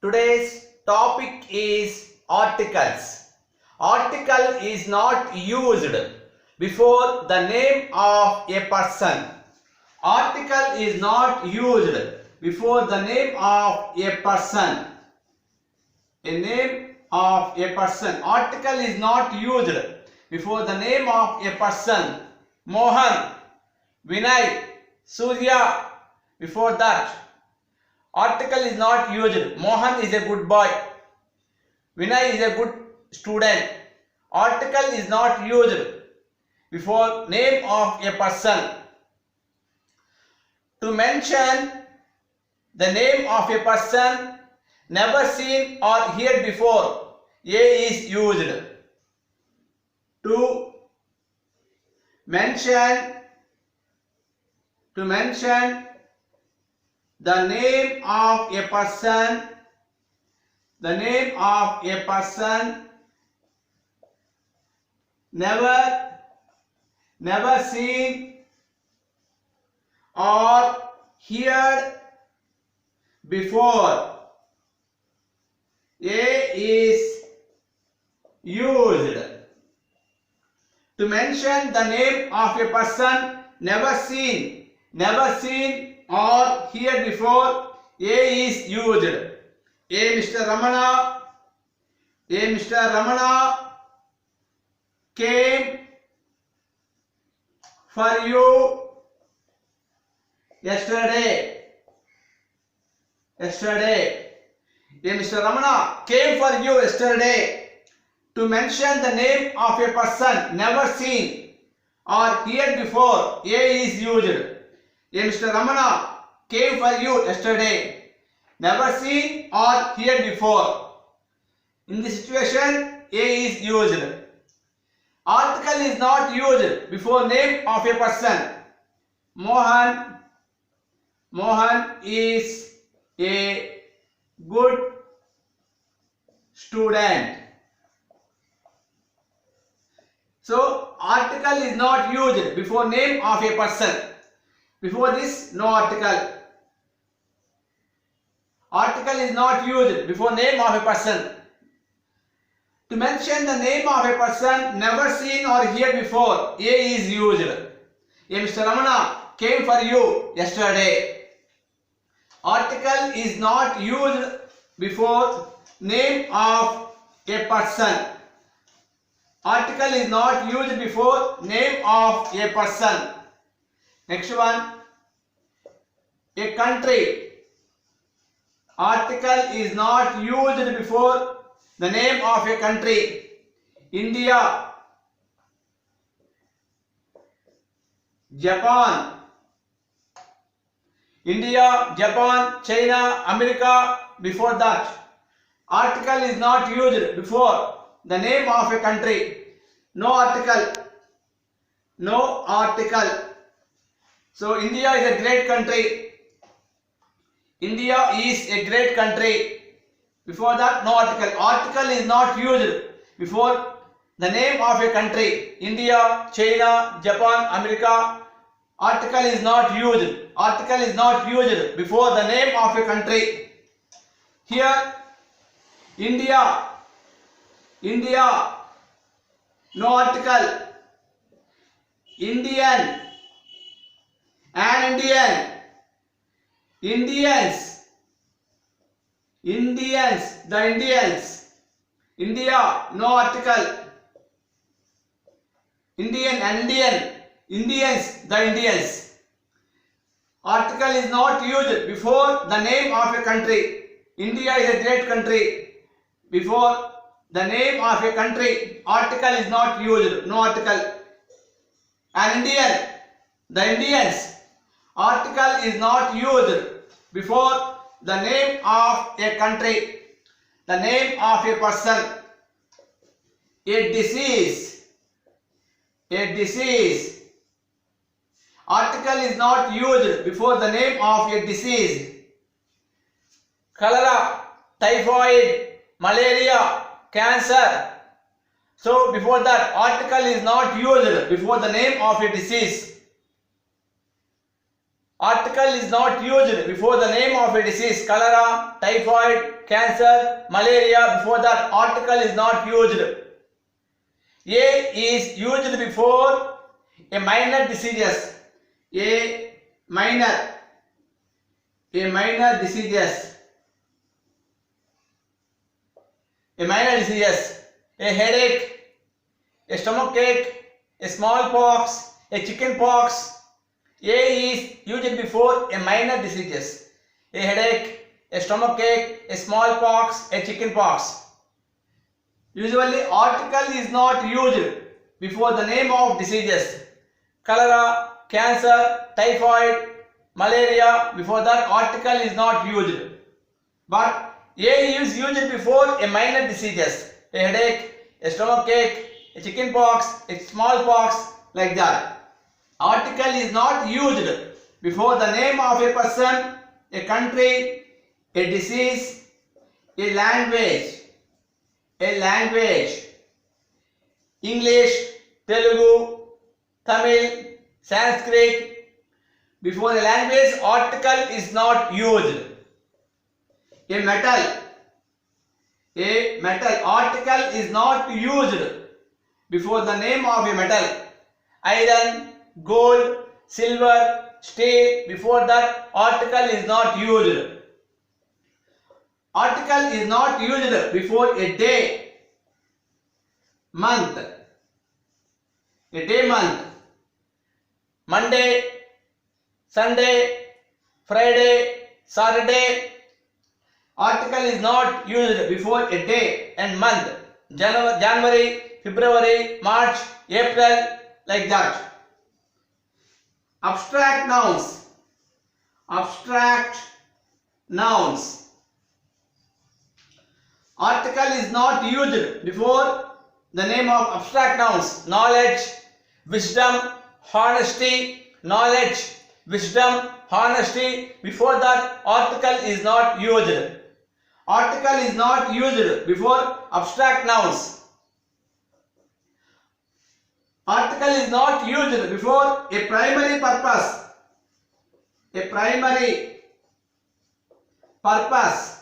Today's topic is articles. Article is not used before the name of a person. Article is not used before the name of a person. A name of a person. Article is not used before the name of a person. Mohan, Vinay, Surya. Before that, article is not used. Mohan is a good boy. Vinay is a good student. Article is not used before name of a person. To mention the name of a person never seen or heard before, a is used. To mention the name of a person, never seen or heard before, a is used. To mention the name of a person never seen or heard before, a is used. Mr. Ramana came for you yesterday. Mr. Ramana came for you yesterday. To mention the name of a person never seen or heard before, a is used. Mr. Ramana came for you yesterday. Never seen or heard before. In this situation, a is used. Article is not used before name of a person. Mohan is a good student. So article is not used before name of a person. Before this, no article. Article is not used before name of a person. To mention the name of a person never seen or heard before, a is used. Mr. Ramana came for you yesterday. Article is not used before name of a person. Article is not used before name of a person. Next one, a country. Article is not used before the name of a country. India, Japan. India, Japan, China, America. Before that, article is not used before the name of a country. No article. So India is a great country. India is a great country. Before that, no article. Article is not used before the name of a country. India, China, Japan, America. Article is not used. Article is not used before the name of a country. Here, India, no article. Indian, an Indian. Indians, the Indians. India, no article. Indian, an Indian. Indians, the Indians. Article is not used before the name of a country. India is a great country. Before the name of a country, article is not used. No article. An Indian, the Indians. Article is not used before the name of a country, the name of a person. A disease. Article is not used before the name of a disease. Cholera, typhoid, malaria, cancer. So before that, article is not used before the name of a disease. Article is not used before the name of a disease. Cholera, typhoid, cancer, malaria. Before that, article is not used. A is used before a minor diseases. A minor diseases. A minor diseases. A headache, a stomach ache, a smallpox, a chicken pox. A is used before a minor diseases. A headache, a stomach ache, a smallpox, a chicken pox. Usually article is not used before the name of diseases. Cholera, cancer, typhoid, malaria. Before that article is not used. But A is used before a minor diseases. A headache, a stomach ache, a chicken pox, a smallpox, like that. Article is not used before the name of a person, a country, a disease, a language, English, Telugu, Tamil, Sanskrit. Before a language, article is not used. A metal, article is not used before the name of a metal. Iron, gold, silver, steel. Before that, article is not used. Article is not used before a day, month. A day, month. Monday, Sunday, Friday, Saturday. Article is not used before a day and month. January, February, March, April, like that. Abstract nouns. Article is not used before the name of abstract nouns. Knowledge, wisdom, honesty. Knowledge, wisdom, honesty. Before that, article is not used. Article is not used before abstract nouns. Article is not used before a primary purpose. A primary purpose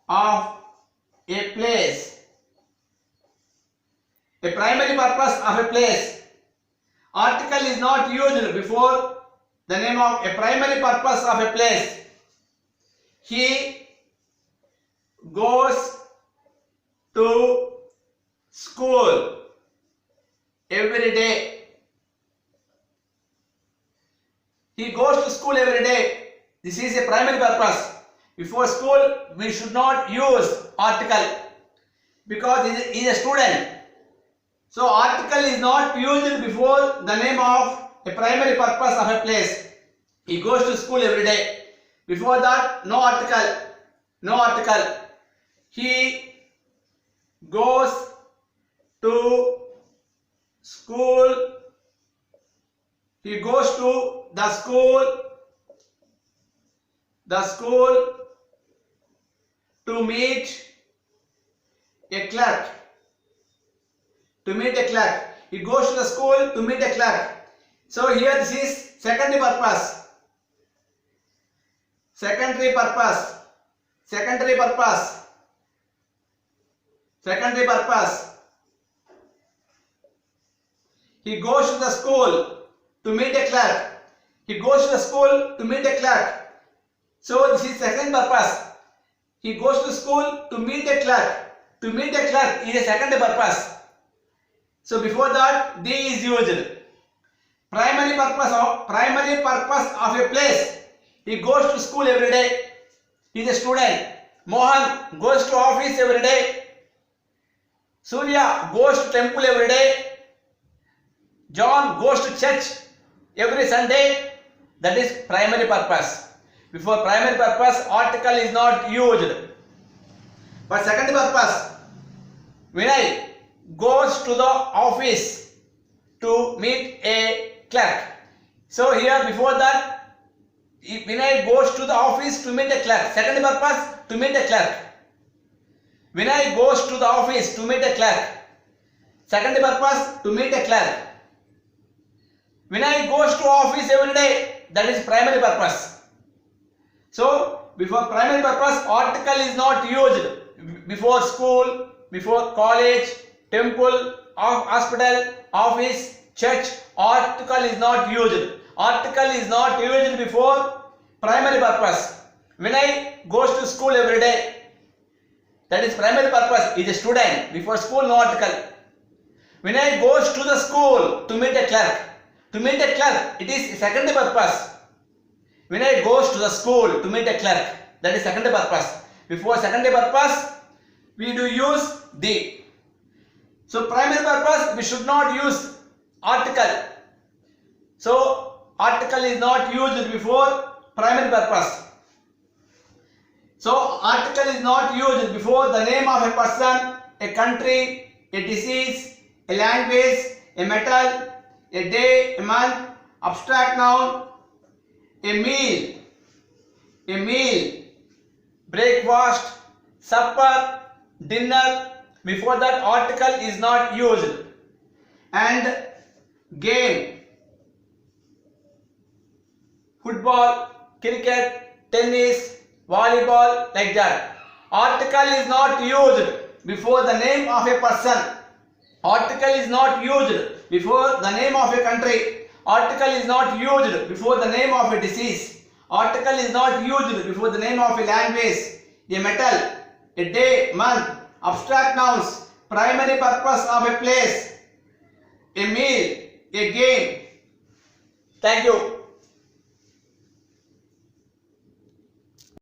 of a place. A primary purpose of a place. Article is not used before the name of a primary purpose of a place. He goes to school every day. He goes to school every day. This is a primary purpose. Before school, we should not use article because he is a student. So article is not used before the name of a primary purpose of a place. He goes to school every day. Before that, no article. He goes to school. He goes to the school. To meet a clerk. He goes to the school to meet a clerk. So here this is secondary purpose. He goes to the school to meet a clerk. So this is second purpose. He goes to school to meet a clerk. To meet a clerk is a secondary purpose. So before that, D is used. Primary purpose of a place. He goes to school every day. He is a student. Mohan goes to office every day. Surya goes to temple every day. John goes to church every Sunday. That is primary purpose. Before primary purpose, article is not used. But secondary purpose, Vinay goes to the office to meet a clerk. So here before that, Vinay goes to the office to meet a clerk. Secondary purpose, to meet a clerk. Vinay goes to the office to meet a clerk. Secondary purpose, to meet a clerk. Vinay goes to office every day. That is primary purpose. So before primary purpose, article is not used. Before school, before college, temple, hospital, office, church, article is not used. Article is not used before primary purpose. Vinay goes to school every day. That is primary purpose. He is a student. Before school, no article. Vinay goes to the school to meet a clerk. To meet a clerk, it is secondary purpose. Vinay goes to the school to meet a clerk. That is secondary purpose. Before secondary purpose, we do use the. So primary purpose, we should not use article. So article is not used before primary purpose. So article is not used before the name of a person, a country, a disease, a language, a metal, a day, a month, abstract noun, a meal, breakfast, supper, dinner. Before that article is not used. And game, football, cricket, tennis, volleyball, like that. Article is not used before the name of a person. Article is not used before the name of a country. Article is not used before the name of a disease. Article is not used before the name of a language, a metal, a day, month, abstract nouns, primary purpose of a place, a meal, a game. Thank you.